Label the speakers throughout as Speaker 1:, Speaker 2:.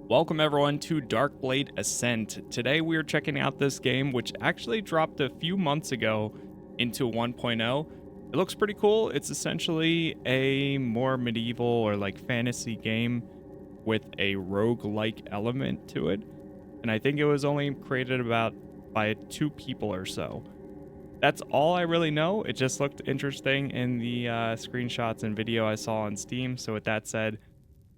Speaker 1: Welcome everyone to Darkblade Ascent. Today we are checking out this game which actually dropped a few months ago into 1.0. It looks pretty cool. It's essentially a more medieval or like fantasy game with a roguelike element to it. And I think it was only created by 2 people or so. That's all I really know. It just looked interesting in the screenshots and video I saw on Steam. So with that said,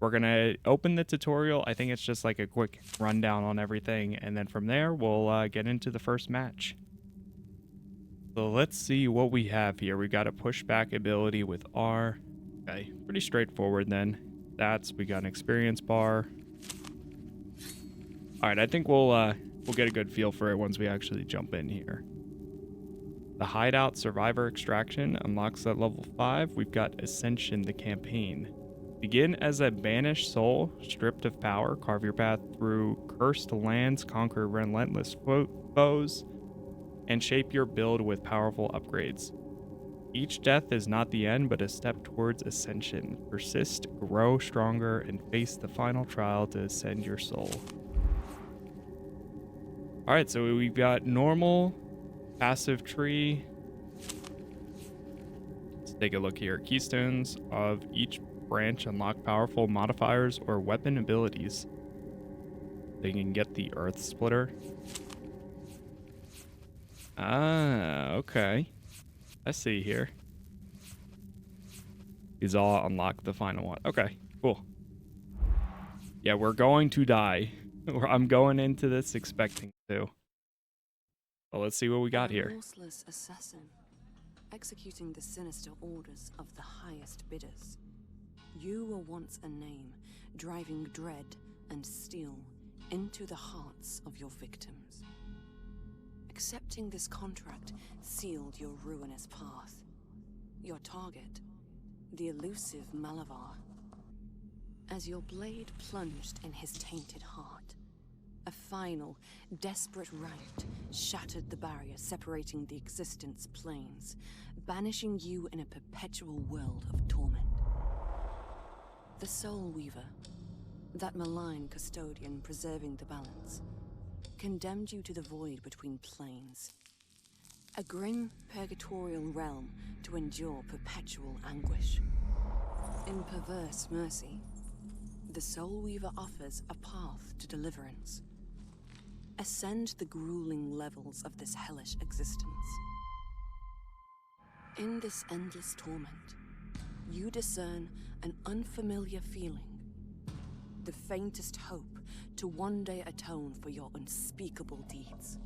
Speaker 1: we're going to open the tutorial. I think it's just like a quick rundown on everything. And then from there, we'll get into the first match. So let's see what we have here. We got a pushback ability with R. Okay, pretty straightforward then. Stats, we got an experience bar. All right, I think we'll get a good feel for it once we actually jump in here. The Hideout Survivor Extraction unlocks at level 5. We've got Ascension, the campaign. Begin as a banished soul, stripped of power. Carve your path through cursed lands, conquer relentless foes, and shape your build with powerful upgrades. Each death is not the end, but a step towards ascension. Persist, grow stronger, and face the final trial to ascend your soul. Alright, so we've got normal, passive tree. Let's take a look here. Keystones of each branch unlock powerful modifiers or weapon abilities. They can get the Earth Splitter. Ah, okay. I see here. These all unlock the final one. Okay, cool. Yeah, we're going to die. I'm going into this expecting to. Well, let's see what we got here.
Speaker 2: Remorseless assassin, executing the sinister orders of the highest bidders. You were once a name, driving dread and steel into the hearts of your victims. Accepting this contract sealed your ruinous path. Your target, the elusive Malavar. As your blade plunged in his tainted heart, a final, desperate rout shattered the barrier separating the existence planes, banishing you in a perpetual world of torment. The Soul Weaver, that malign custodian preserving the balance, condemned you to the void between planes. A grim, purgatorial realm to endure perpetual anguish. In perverse mercy, the Soul Weaver offers a path to deliverance. Ascend the grueling levels of this hellish existence. In this endless torment, you discern an unfamiliar feeling. The faintest hope to one day atone for your unspeakable deeds.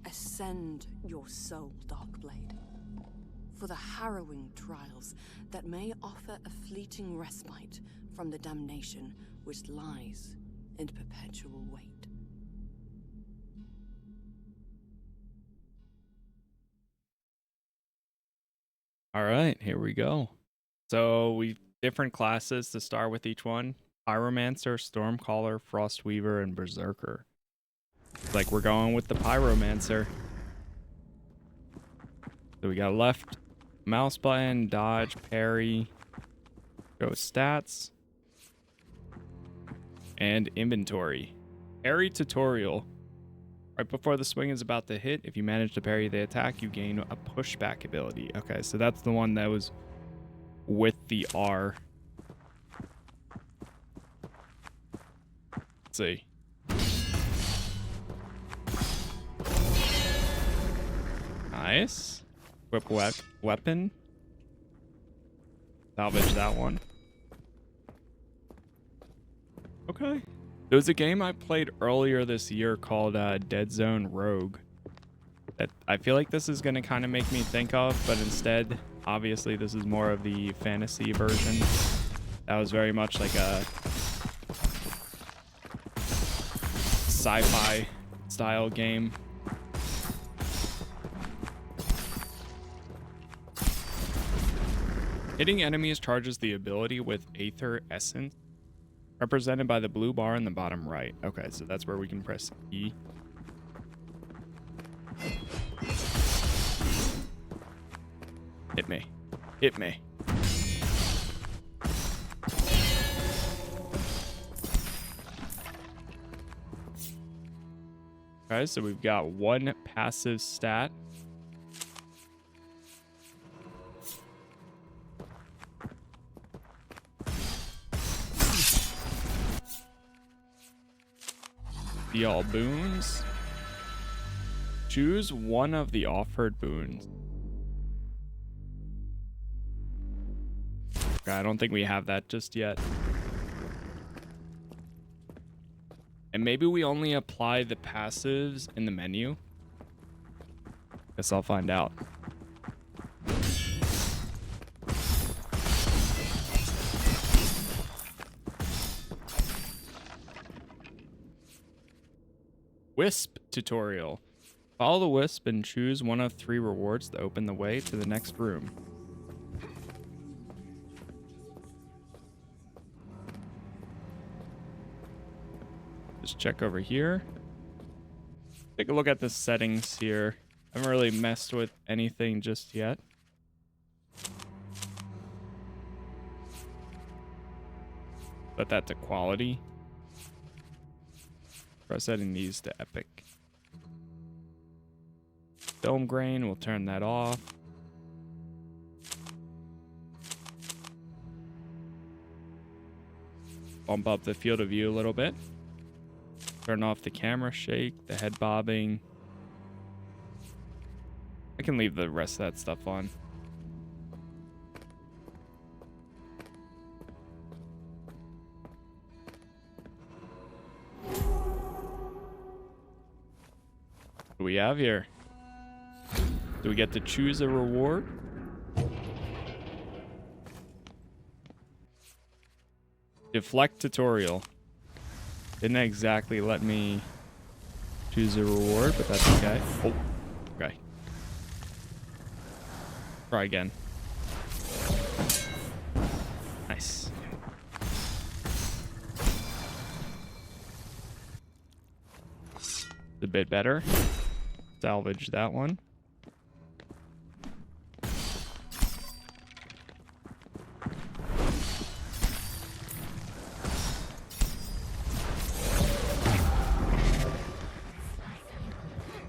Speaker 2: Ascend your soul, Darkblade, for the harrowing trials that may offer a fleeting respite from the damnation which lies in perpetual wait.
Speaker 1: All right, here we go. So we different classes to start with each one. Pyromancer, Stormcaller, Frostweaver, and Berserker. Like we're going with the Pyromancer. So we got left mouse button, dodge, parry, go stats, and inventory. Parry tutorial. Right before the swing is about to hit, if you manage to parry the attack, you gain a pushback ability. Okay, so that's the one that was with the R. Let's see. Nice. Equip weapon. Salvage that one. Okay. There was a game I played earlier this year called Dead Zone Rogue. That I feel like this is going to kind of make me think of, but instead, obviously, this is more of the fantasy version. That was very much like a sci-fi style game. Hitting enemies charges the ability with Aether Essence, represented by the blue bar in the bottom right. Okay, so that's where we can press E. Hit me. Hit me. Okay, so we've got one passive stat. See all boons. Choose one of the offered boons. Okay, I don't think we have that just yet. And maybe we only apply the passives in the menu. Guess I'll find out. Wisp tutorial. Follow the wisp and choose one of 3 rewards to open the way to the next room. Just check over here. Take a look at the settings here. I haven't really messed with anything just yet. Set that to quality. Try setting these to epic. Film grain, we'll turn that off. Bump up the field of view a little bit. Turn off the camera shake, the head bobbing. I can leave the rest of that stuff on. What do we have here? Do we get to choose a reward? Deflect tutorial. Didn't exactly let me choose a reward, but that's okay. Oh, okay. Try again. Nice. A bit better. Salvage that one.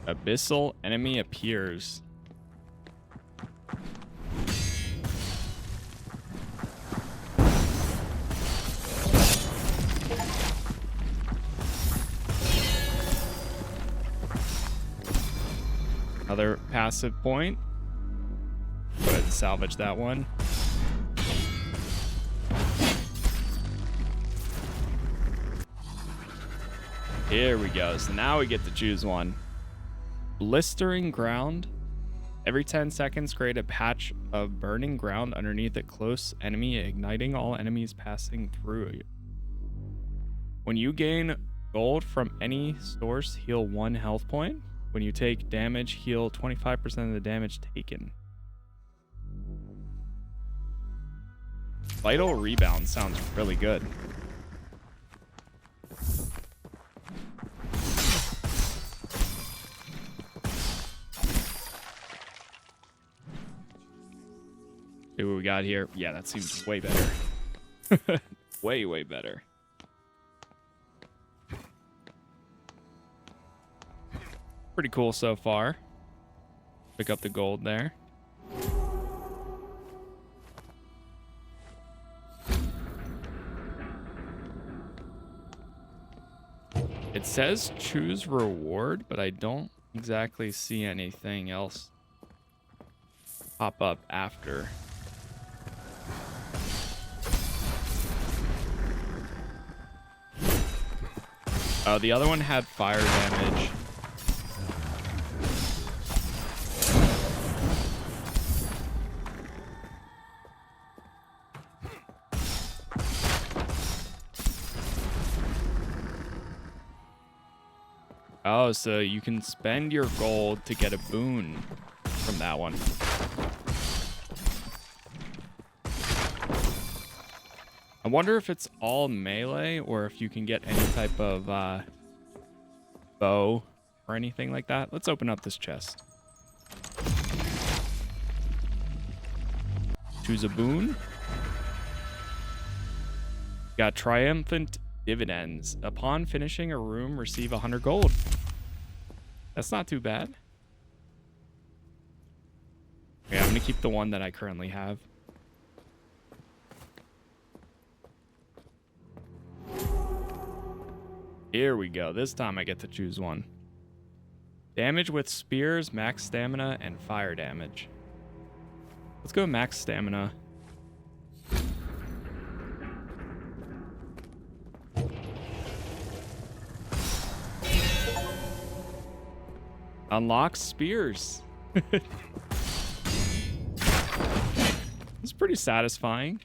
Speaker 1: Abyssal enemy appears. Another passive point. Go ahead and salvage that one. Here we go. So now we get to choose one. Blistering ground. Every 10 seconds, create a patch of burning ground underneath a close enemy, igniting all enemies passing through you. When you gain gold from any source, heal 1 health point. When you take damage, heal 25% of the damage taken. Vital rebound sounds really good. See what we got here. Yeah, that seems way better. way better. Pretty cool so far. Pick up the gold there. It says choose reward, but I don't exactly see anything else pop up after. Oh, the other one had fire damage. Oh, so you can spend your gold to get a boon from that one. I wonder if it's all melee or if you can get any type of bow or anything like that. Let's open up this chest. Choose a boon. Got triumphant dividends. Upon finishing a room, receive 100 gold. That's not too bad. Okay, I'm gonna keep the one that I currently have. Here we go. This time I get to choose one. Damage with spears, max stamina, and fire damage. Let's go max stamina. Unlock spears. It's pretty satisfying.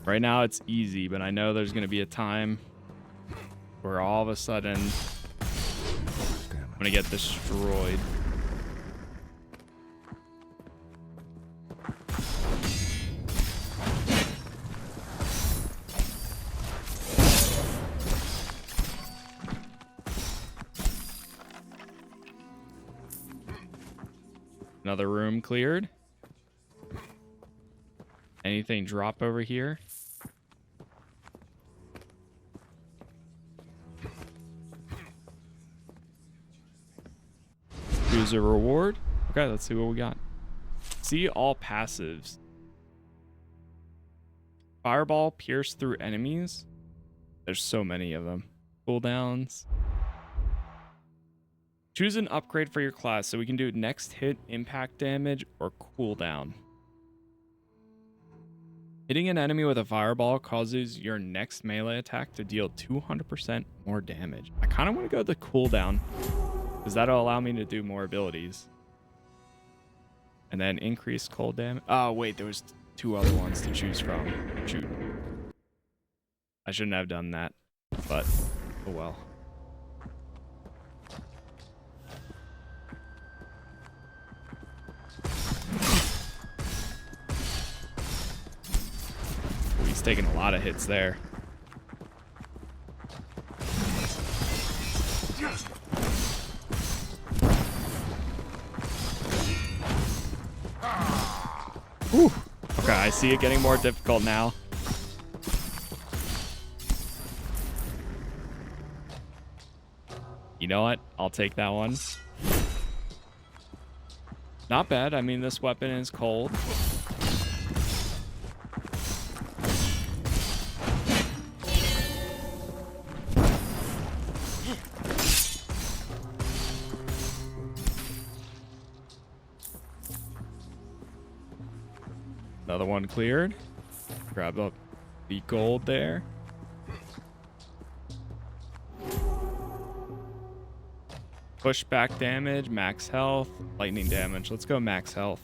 Speaker 1: Right now it's easy, but I know there's going to be a time where all of a sudden I'm going to get destroyed. Another room cleared. Anything drop over here? Choose a reward. Okay, let's see what we got. See all passives. Fireball pierce through enemies. There's so many of them. Cooldowns. Choose an upgrade for your class so we can do next hit, impact damage, or cooldown. Hitting an enemy with a fireball causes your next melee attack to deal 200% more damage. I kind of want to go the cooldown because that'll allow me to do more abilities. And then increase cold damage. Oh, wait, there was 2 other ones to choose from. Shoot. I shouldn't have done that, but oh well. He's taking a lot of hits there. Whew. Okay, I see it getting more difficult now. You know what? I'll take that one. Not bad. I mean, this weapon is cold. Another one cleared. Grab up the gold there. Pushback damage, max health, lightning damage. Let's go max health.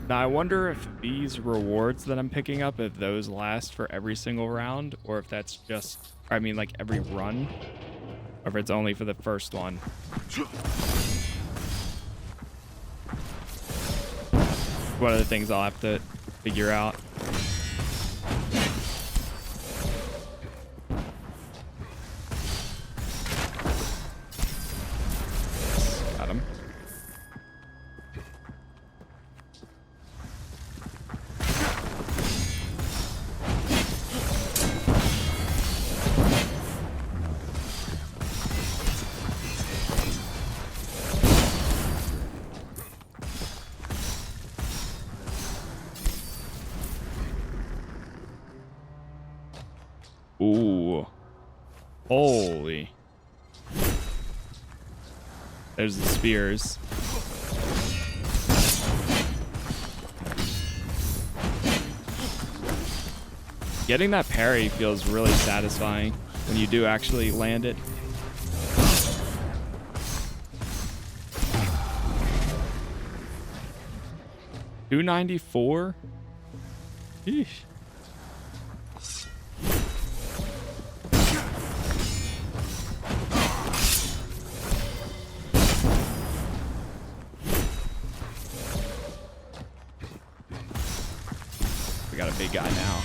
Speaker 1: Now I wonder if these rewards that I'm picking up, if those last for every single round, or if that's just, I mean like every run, or if it's only for the first one. One of the things I'll have to figure out. Got him. Ooh. Holy. There's the spears. Getting that parry feels really satisfying when you do actually land it. $294? Eesh. We got a big guy now.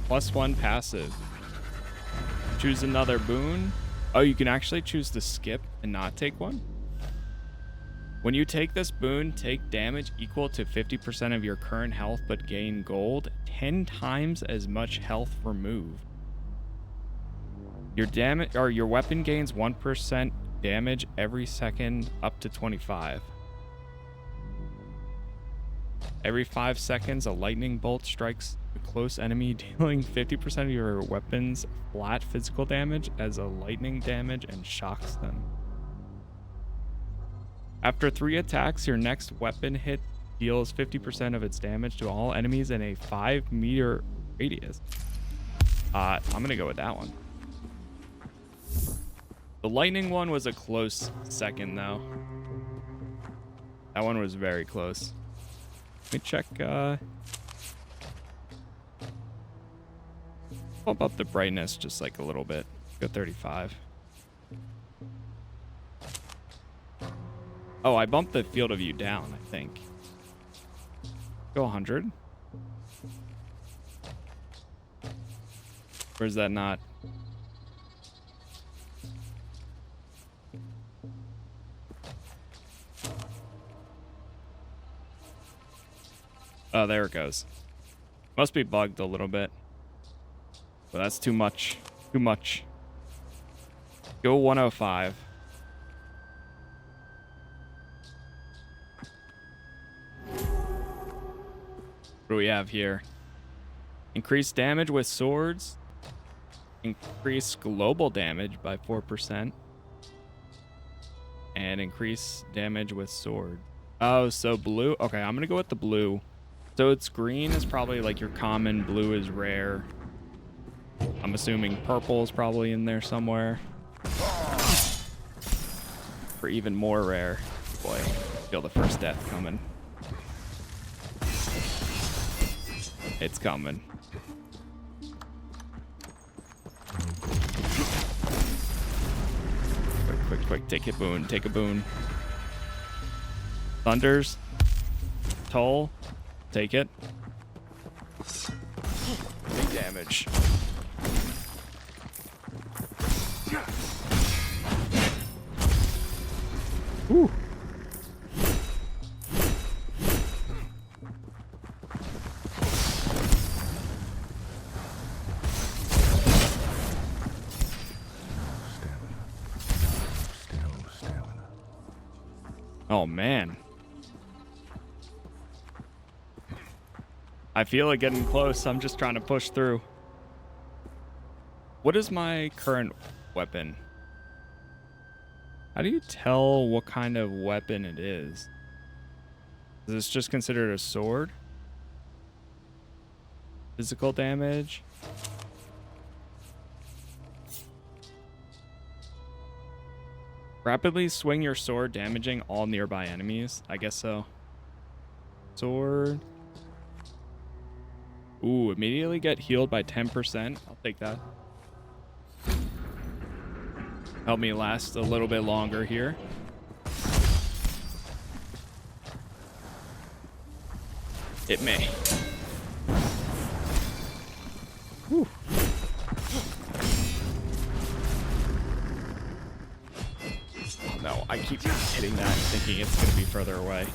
Speaker 1: +1 passive. Choose another boon. Oh, you can actually choose to skip and not take one. When you take this boon, take damage equal to 50% of your current health, but gain gold 10 times as much health removed. Your damage or your weapon gains 1% damage every second up to 25. Every 5 seconds, a lightning bolt strikes a close enemy, dealing 50% of your weapon's flat physical damage as a lightning damage and shocks them. After 3 attacks, your next weapon hit deals 50% of its damage to all enemies in a 5-meter radius. I'm gonna go with that one. The lightning one was a close second, though. That one was very close. Let me check. Bump up the brightness just like a little bit. Go 35. Oh, I bumped the field of view down, I think. Go 100. Or is that not? Oh, there it goes. Must be bugged a little bit. But that's too much. Too much. Go 105. What do we have here? Increase damage with swords. Increase global damage by 4%. And increase damage with sword. Oh, so blue. Okay, I'm going to go with the blue. So it's green is probably like your common, blue is rare. I'm assuming purple is probably in there somewhere. For even more rare. Boy, feel the first death coming. It's coming. Quick, take a boon, take a boon. Thunders. Toll. Take it. Big damage. Whew. Oh, man. I feel it getting close. I'm just trying to push through. What is my current weapon? How do you tell what kind of weapon it is? Is this just considered a sword? Physical damage? Rapidly swing your sword, damaging all nearby enemies. I guess so. Sword. Ooh, immediately get healed by 10%. I'll take that. Help me last a little bit longer here. It may. Whew. Oh no, I keep hitting that thinking it's going to be further away.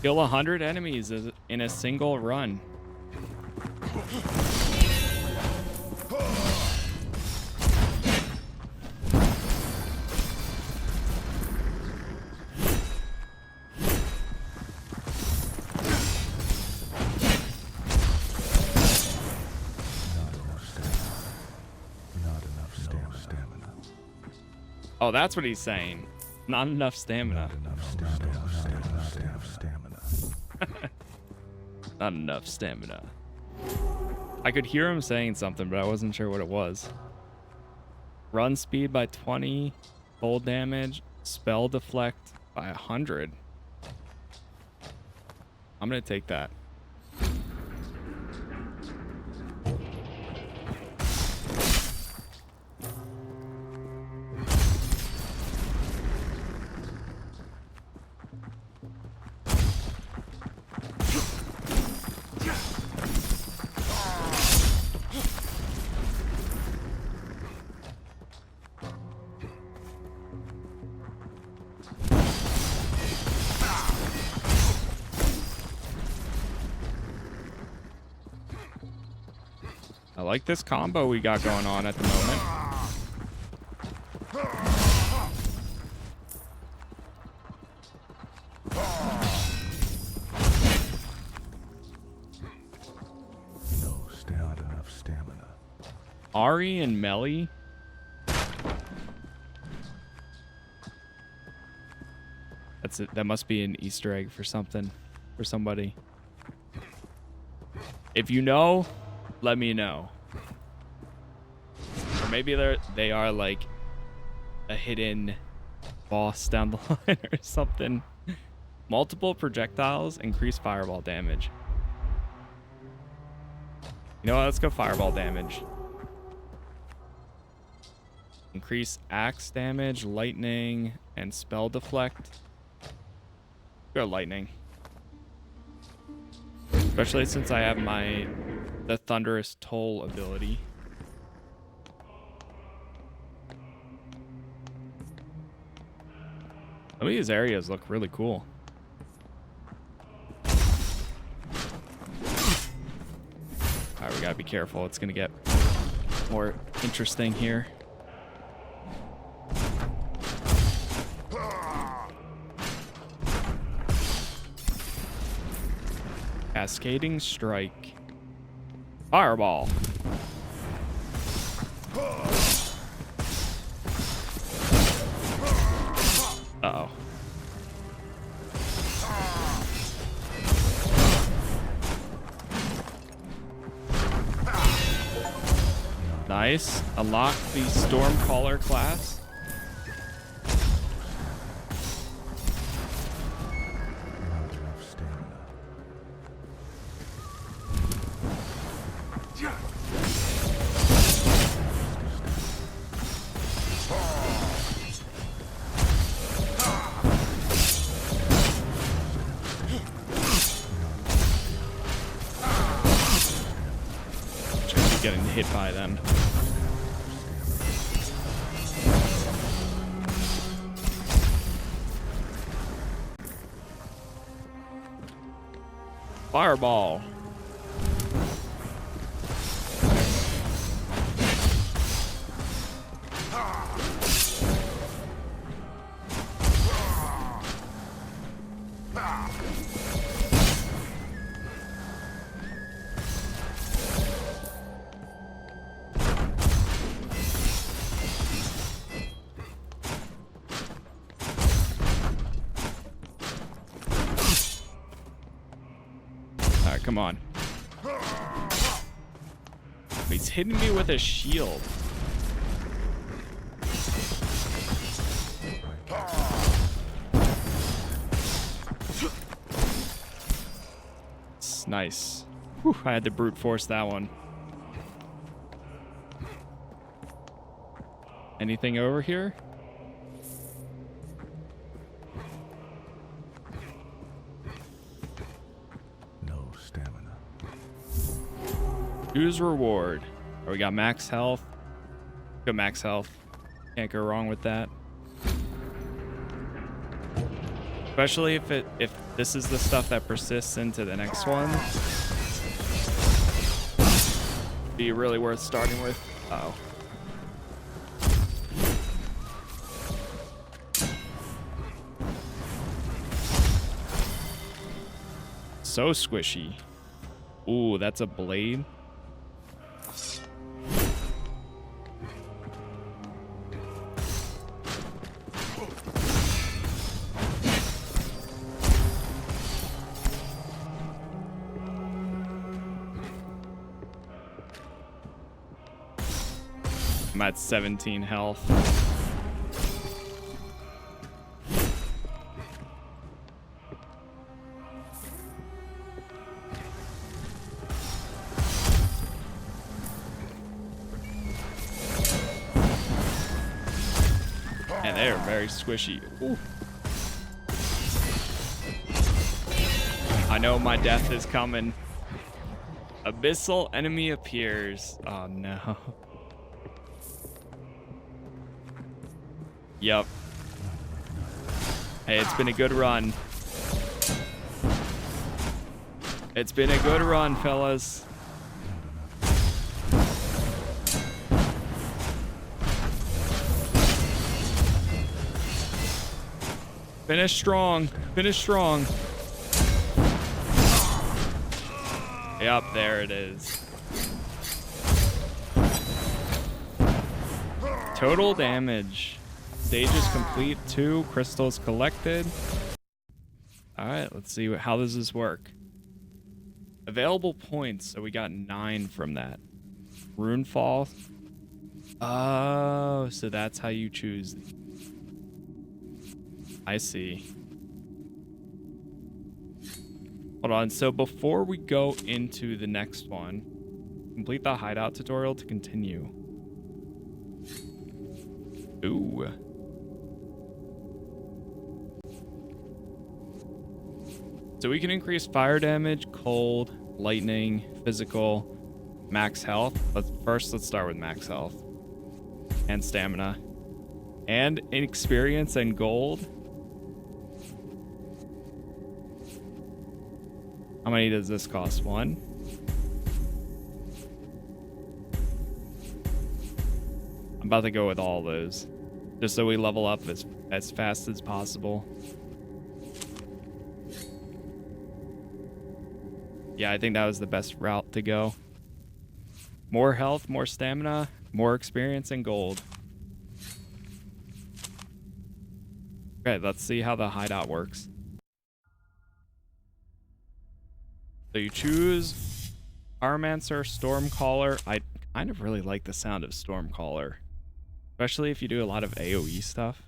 Speaker 1: Kill 100 enemies in a single run. Oh, that's what he's saying. Not enough stamina. Not enough stamina. I could hear him saying something, but I wasn't sure what it was. Run speed by 20. Cold damage. Spell deflect by 100. I'm going to take that. like this combo we got going on at the moment.
Speaker 3: No, not enough stamina.
Speaker 1: Ari and Melly. That's it. That must be an Easter egg for something, for somebody. If you know, let me know. Or maybe they are like a hidden boss down the line or something. Multiple projectiles increase fireball damage. You know what? Let's go fireball damage. Increase axe damage, lightning, and spell deflect. Go lightning. Especially since I have the Thunderous Toll ability. Some of these areas look really cool. Alright, we gotta be careful. It's gonna get more interesting here. Cascading Strike. Fireball. Uh-oh. Nice. Unlock the Stormcaller class. Getting hit by them. Fireball. Come on. He's hitting me with a shield. It's nice. Whew, I had to brute force that one. Anything over here? Choose reward. Oh, we got max health. Go max health. Can't go wrong with that. Especially if this is the stuff that persists into the next one. Be really worth starting with. Uh-oh. So squishy. Ooh, that's a blade. I'm at 17 health. And they're very squishy. Ooh. I know my death is coming. Abyssal enemy appears. Oh no. Yep. Hey, it's been a good run. It's been a good run, fellas. Finish strong. Finish strong. Yep, there it is. Total damage. Stage is complete. 2 crystals collected. Alright, let's see how does this work. Available points. So we got 9 from that. Runefall. Oh, so that's how you choose. I see. Hold on. So before we go into the next one, complete the hideout tutorial to continue. Ooh. So we can increase fire damage, cold, lightning, physical, max health. Let's start with max health and stamina and experience and gold. How many does this cost? 1. I'm about to go with all those just so we level up as fast as possible. Yeah, I think that was the best route to go. More health, more stamina, more experience, and gold. Okay, let's see how the hideout works. So you choose Armancer, Stormcaller. I kind of really like the sound of Stormcaller, especially if you do a lot of AoE stuff.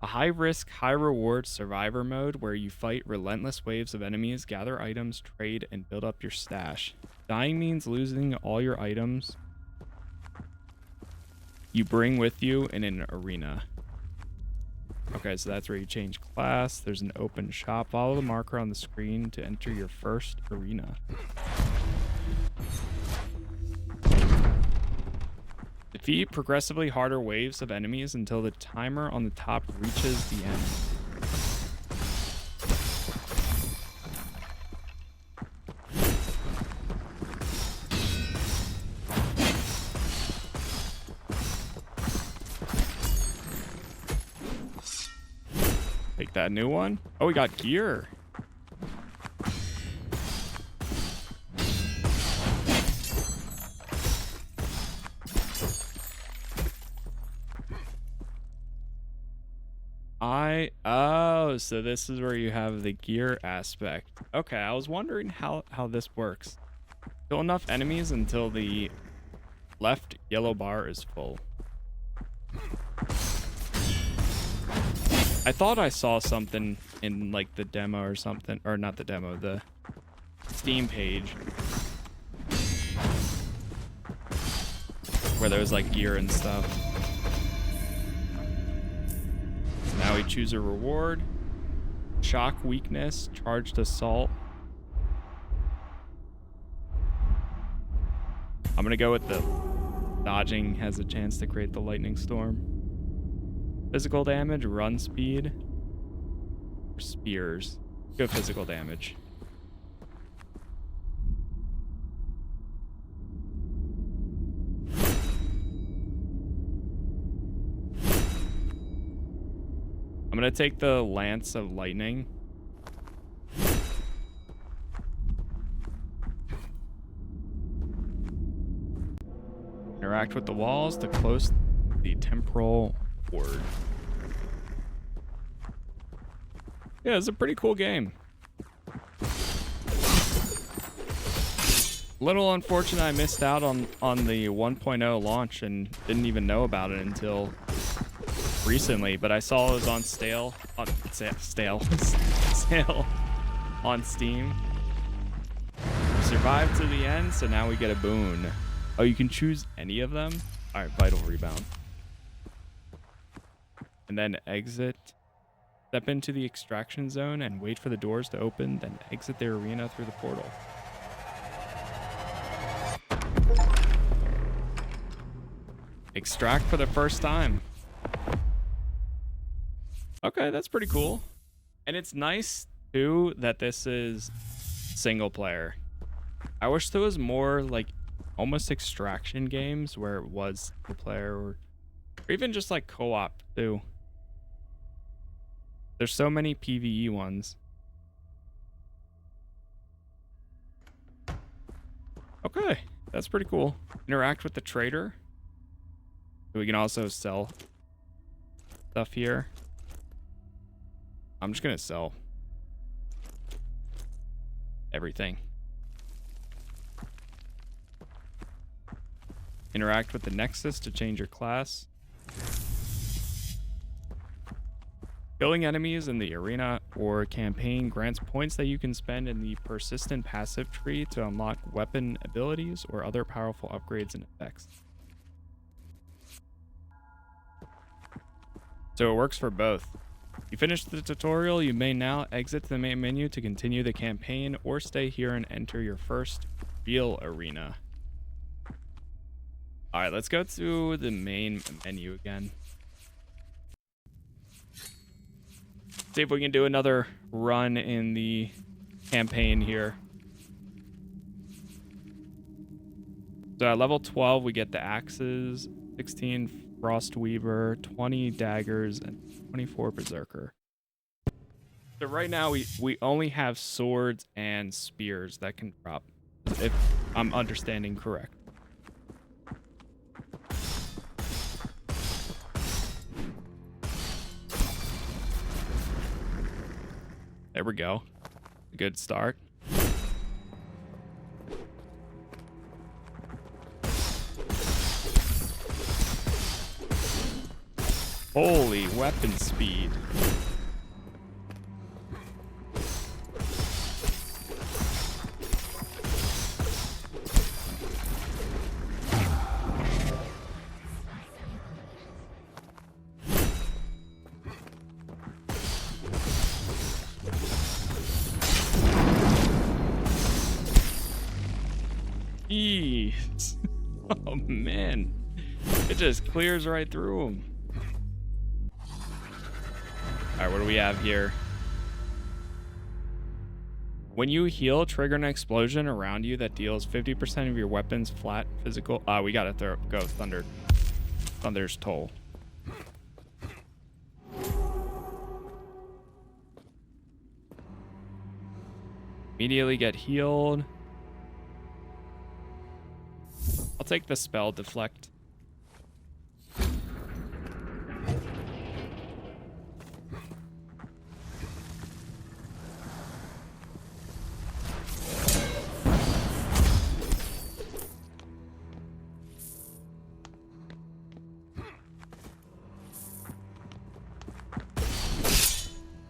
Speaker 1: A high-risk, high-reward survivor mode where you fight relentless waves of enemies, gather items, trade, and build up your stash. Dying means losing all your items you bring with you in an arena. Okay, so that's where you change class. There's an open shop. Follow the marker on the screen to enter your first arena. Defeat progressively harder waves of enemies until the timer on the top reaches the end. Take that new one. Oh, we got gear. Oh, so this is where you have the gear aspect. Okay, I was wondering how this works. Kill enough enemies until the left yellow bar is full. I thought I saw something in like the demo or something, or not the demo, the Steam page, where there was like gear and stuff. Now we choose a reward. Shock weakness, charged assault. I'm gonna go with the dodging has a chance to create the lightning storm. Physical damage, run speed, or spears. Go physical damage. I'm gonna take the Lance of Lightning. Interact with the walls to close the temporal ward. Yeah, it's a pretty cool game. Little unfortunate I missed out on the 1.0 launch and didn't even know about it until recently, but I saw it was on sale on Steam. Survived to the end, so now we get a boon. Oh, you can choose any of them? All right, Vital Rebound. And then exit. Step into the extraction zone and wait for the doors to open, then exit the arena through the portal. Extract for the first time. Okay, that's pretty cool. And it's nice, too, that this is single player. I wish there was more, like, almost extraction games where it was single player or even just, like, co-op, too. There's so many PvE ones. Okay, that's pretty cool. Interact with the trader. We can also sell stuff here. I'm just gonna sell everything. Interact with the Nexus to change your class. Killing enemies in the arena or campaign grants points that you can spend in the persistent passive tree to unlock weapon abilities or other powerful upgrades and effects. So it works for both. You finished the tutorial, you may now exit the main menu to continue the campaign or stay here and enter your first real arena. All right, let's go to the main menu again. See if we can do another run in the campaign here. So at level 12, we get the axes, 16 Frostweaver, 20 daggers, and 24 Berserker. So right now, we only have swords and spears that can drop, if I'm understanding correct. There we go. A good start. Holy weapon speed. Jeez. Oh man. It just clears right through them. Alright, what do we have here? When you heal, trigger an explosion around you that deals 50% of your weapon's flat physical. We gotta go Thunder's Toll. Immediately get healed. I'll take the spell deflect.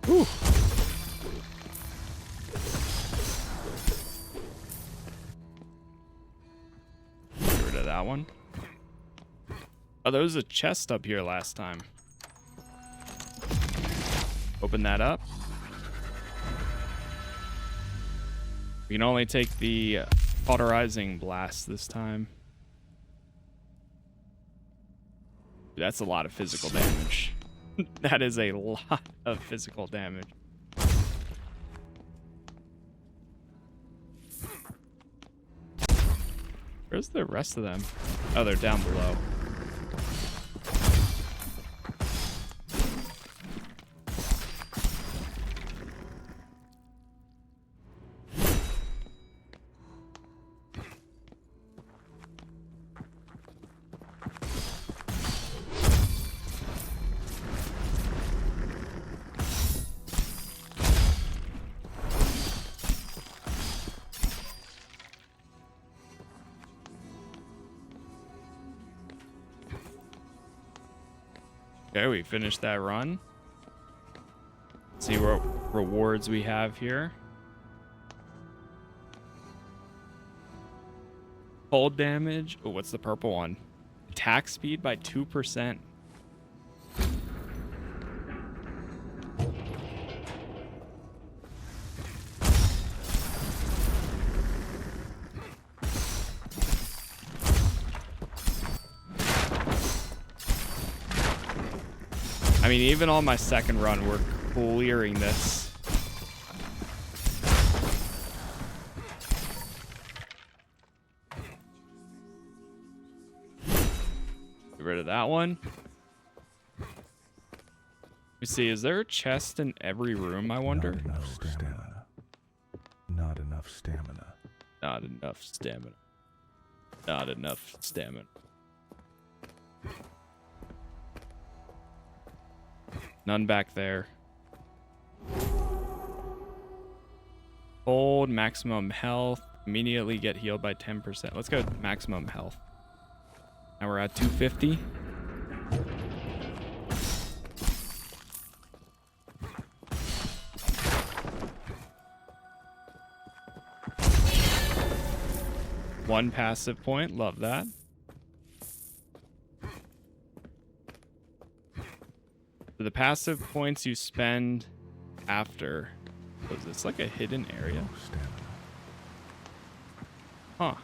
Speaker 1: Whew. Get rid of that one. Oh, there was a chest up here last time. Open that up. We can only take the cauterizing blast this time. That's a lot of physical damage. That is a lot of physical damage. Where's the rest of them? Oh, they're down below. Okay, we finished that run. Let's see what rewards we have here. Cold damage. Oh, what's the purple one? Attack speed by 2%. I mean, even on my second run, we're clearing this. Get rid of that one. me see, is there a chest in every room, I wonder?
Speaker 3: Not enough stamina. Not enough stamina.
Speaker 1: Not enough stamina. Not enough stamina. None back there. Hold maximum health. Immediately get healed by 10%. Let's go maximum health. Now we're at 250. One passive point. Love that. So the passive points you spend after. Was this like a hidden area?
Speaker 3: No stamina.
Speaker 1: Huh.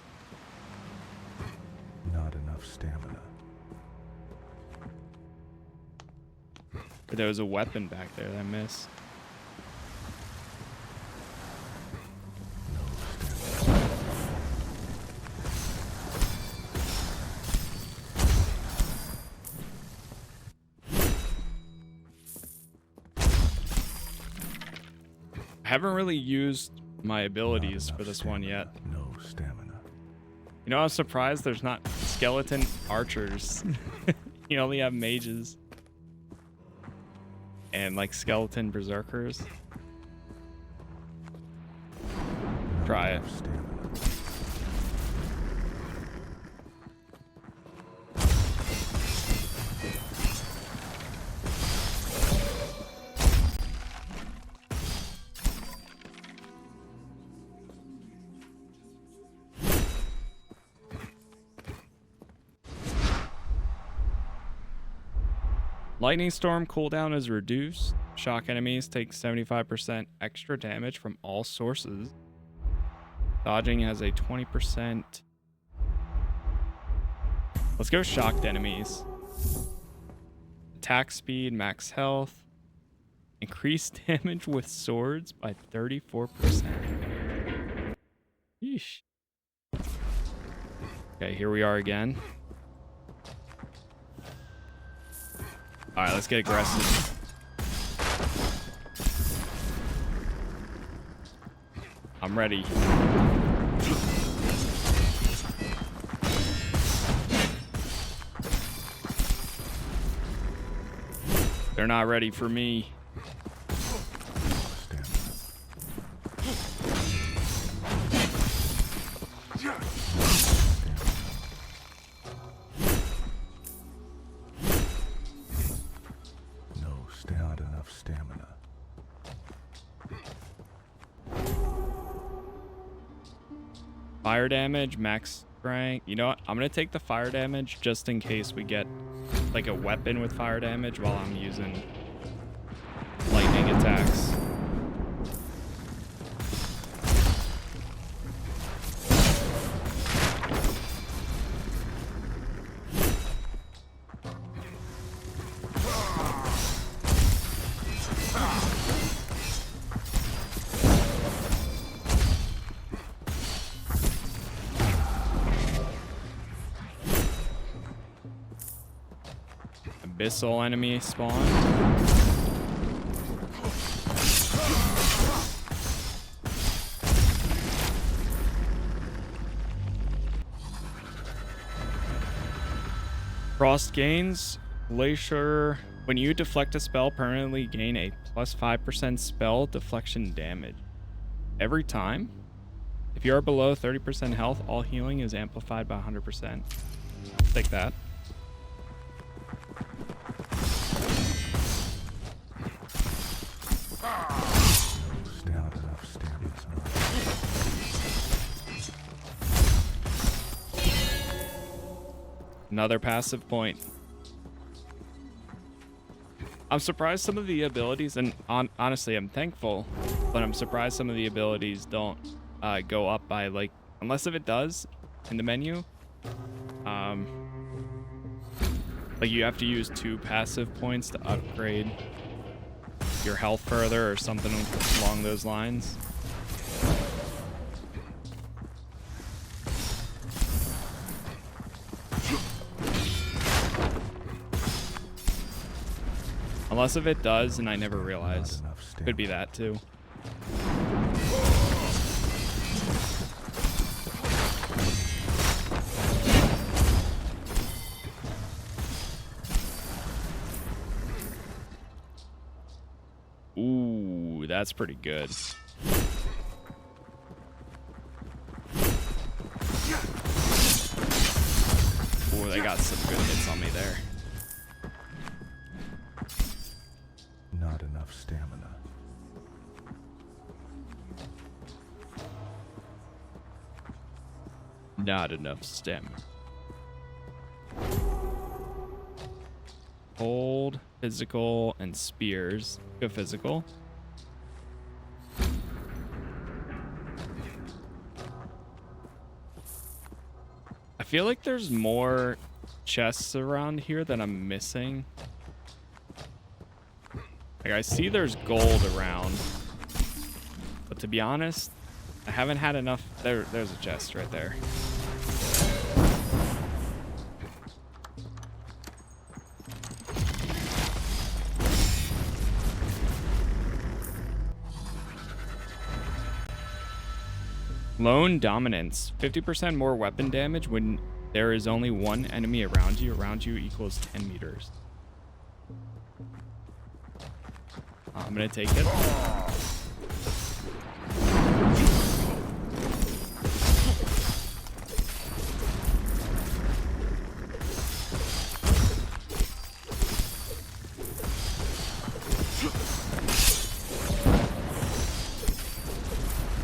Speaker 3: Not enough stamina.
Speaker 1: But there was a weapon back there that I missed. I haven't really used my abilities for this one yet.
Speaker 3: No stamina.
Speaker 1: You know, I'm surprised there's not skeleton archers. You only have mages. And like skeleton berserkers. Try it. Lightning Storm cooldown is reduced. Shock enemies take 75% extra damage from all sources. Dodging has a 20%. Let's go shocked enemies. Attack speed, max health. Increased damage with swords by 34%. Yeesh. Okay, here we are again. All right, let's get aggressive. I'm ready. They're not ready for me.
Speaker 3: Not enough stamina.
Speaker 1: Fire damage, max strength. You know what? I'm gonna take the fire damage just in case we get like a weapon with fire damage while I'm using lightning attacks. Abyssal enemy spawn. Frost gains. Glacier. When you deflect a spell, permanently gain a plus 5% spell deflection damage. Every time. If you are below 30% health, all healing is amplified by 100%. Take that. Another passive point. I'm surprised some of the abilities, and honestly, I'm thankful, but I'm surprised some of the abilities don't go up by, like, unless if it does in the menu. Like, you have to use 2 passive points to upgrade your health further or something along those lines. Unless if it does and I never
Speaker 3: Not
Speaker 1: realized.
Speaker 3: enough stamina.
Speaker 1: Could be that too. Ooh, that's pretty good. Ooh, they got some good hits on me there.
Speaker 3: Not enough stamina.
Speaker 1: Not enough stamina. Hold, physical, and spears. Go physical. I feel like there's more chests around here that I'm missing. Like, I see there's gold around. But to be honest, I haven't had enough. There's a chest right there. Lone dominance. 50% more weapon damage when there is only one enemy around you. Around you equals 10 meters. I'm gonna take it.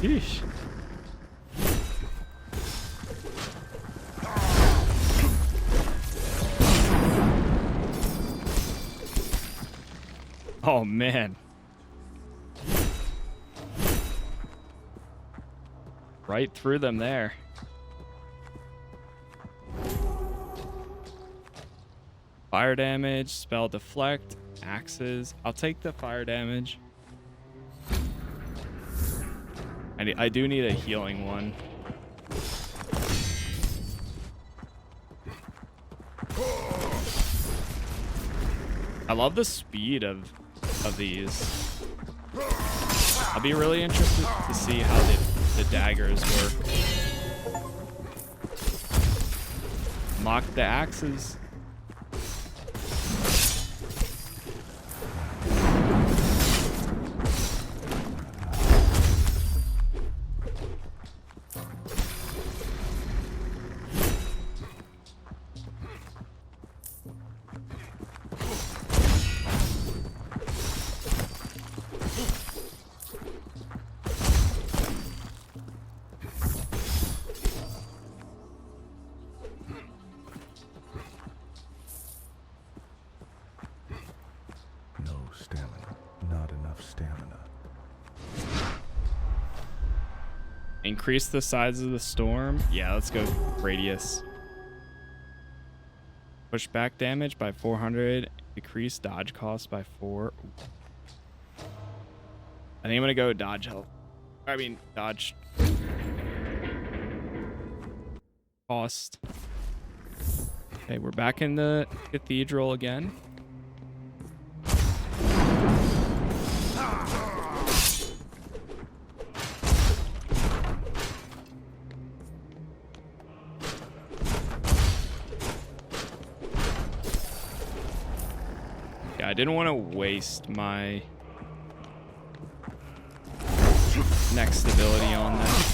Speaker 1: Yeesh. Oh, man. Right through them there. Fire damage, spell deflect, axes. I'll take the fire damage. I do need a healing one. I love the speed of these. I'll be really interested to see how the daggers work. Lock the axes. Increase the size of the storm. Yeah, let's go radius. Push back damage by 400. Decrease dodge cost by 4. I think I'm gonna go dodge health. I mean dodge cost. Okay, we're back in the cathedral again. I didn't want to waste my next ability on that.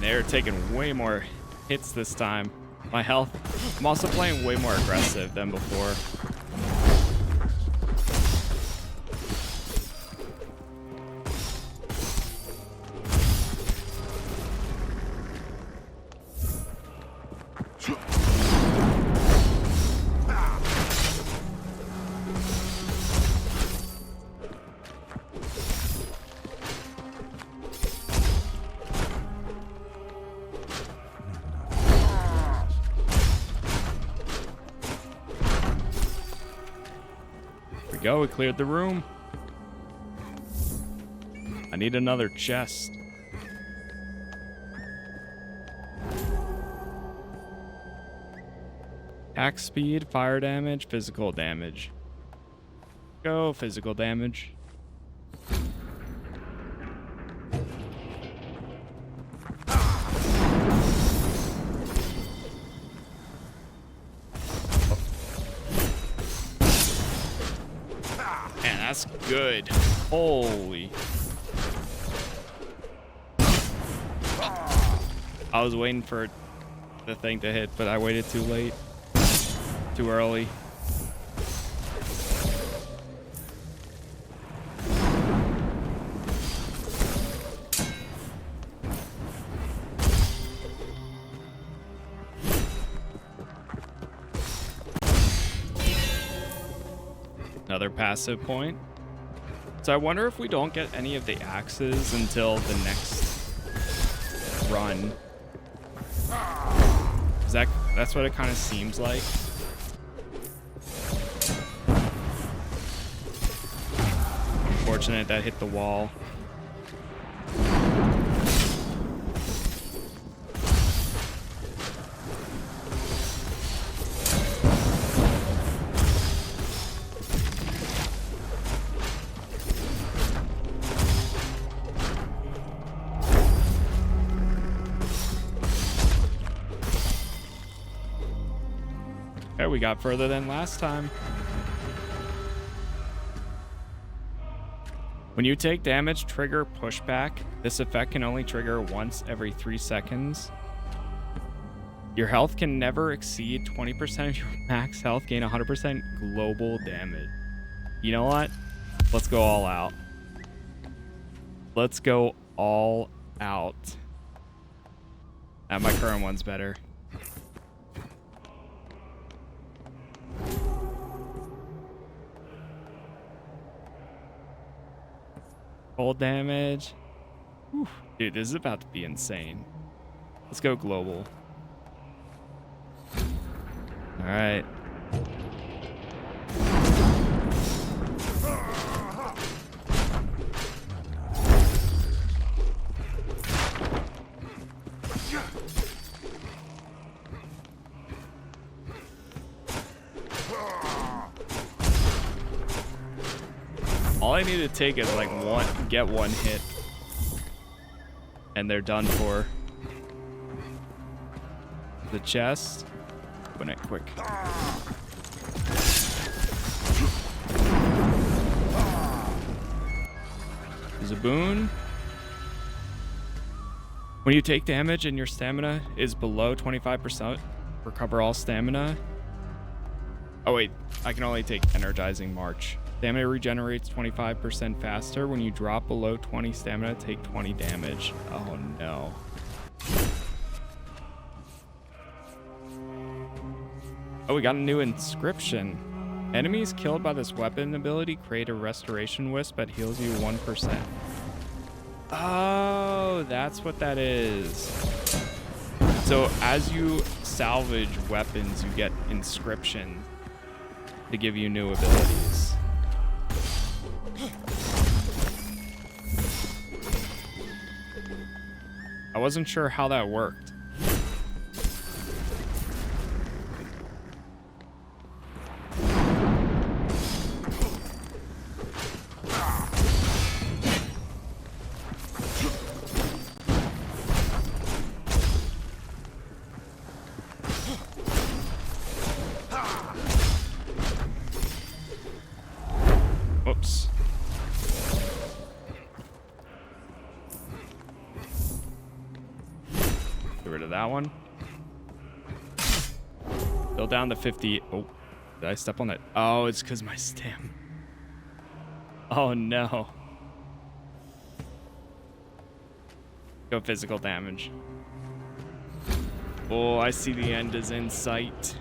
Speaker 1: They're taking way more hits this time. My health. I'm also playing way more aggressive than before. we go. We cleared the room. I need another chest. Attack speed, fire damage, physical damage. Go, physical damage. Man, that's good. Holy. I was waiting for the thing to hit, but I waited too late. Too early. Another passive point. So I wonder if we don't get any of the axes until the next run. That's what it kind of seems like. Unfortunate that hit the wall. Okay, we got further than last time. When you take damage, trigger pushback. This effect can only trigger once every 3 seconds. Your health can never exceed 20% of your max health. Gain 100% global damage. You know what? Let's go all out. Let's go all out. My current one's better. Full damage. Whew. Dude, this is about to be insane. Let's go global. All right. All I need to take is like get one hit, and they're done for. The chest. Open it quick. There's a boon. When you take damage and your stamina is below 25%, recover all stamina. Oh wait, I can only take energizing march. Stamina regenerates 25% faster. When you drop below 20 stamina, take 20 damage. Oh no. Oh, we got a new inscription. Enemies killed by this weapon ability create a restoration wisp that heals you 1%. Oh, that's what that is. So as you salvage weapons, you get inscriptions to give you new abilities. I wasn't sure how that worked. Whoops. Get rid of that one. Still down to 50. Oh, did I step on that? Oh, it's because my stamina. Oh no. Go physical damage. Oh, I see the end is in sight.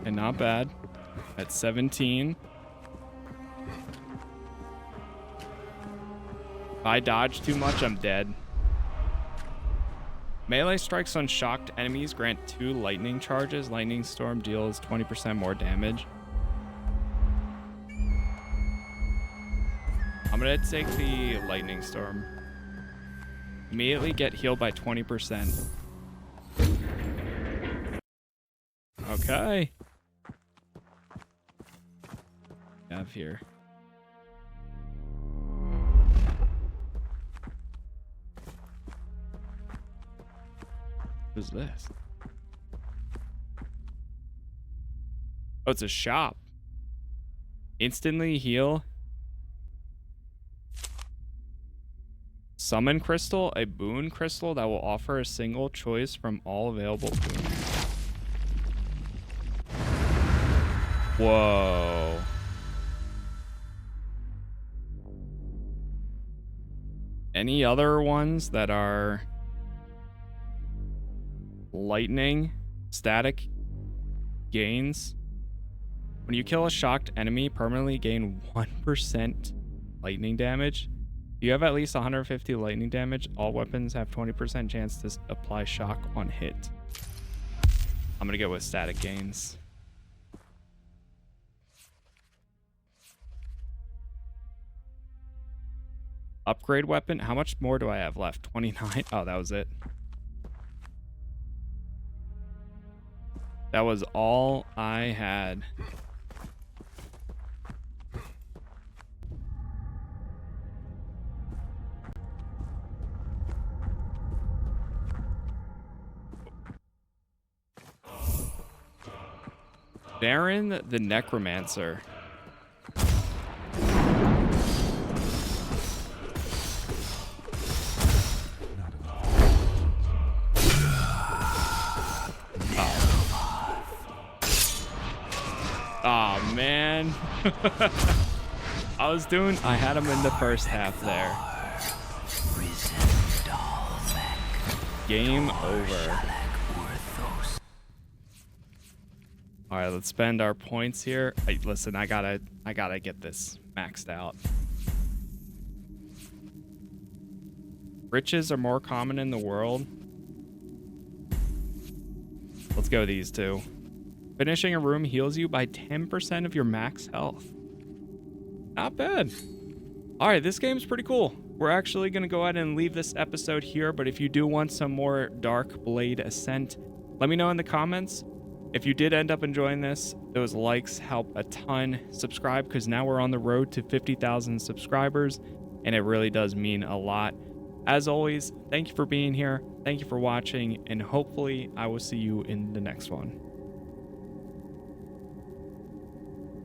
Speaker 1: And not bad. At 17. If I dodge too much, I'm dead. Melee strikes on shocked enemies grant 2 lightning charges. Lightning storm deals 20% more damage. I'm gonna take the lightning storm. Immediately get healed by 20%. Okay. Have here. What's this? Oh, it's a shop. Instantly heal. Summon crystal, a boon crystal that will offer a single choice from all available boons. Whoa. Any other ones that are lightning, static gains? When you kill a shocked enemy, permanently gain 1% lightning damage. If you have at least 150 lightning damage, all weapons have 20% chance to apply shock on hit. I'm gonna go with static gains. Upgrade weapon. How much more do I have left? 29. Oh, that was it. That was all I had. Baron the Necromancer. Oh man. I had him in the first half there. Game over. All right, let's spend our points here. Hey, listen, I gotta get this maxed out. Riches are more common in the world. Let's go these two. Finishing a room heals you by 10% of your max health. Not bad. All right, this game's pretty cool. We're actually gonna go ahead and leave this episode here, but if you do want some more Darkblade Ascent, let me know in the comments. If you did end up enjoying this, those likes help a ton. Subscribe, because now we're on the road to 50,000 subscribers, and it really does mean a lot. As always, thank you for being here. Thank you for watching, and hopefully I will see you in the next one.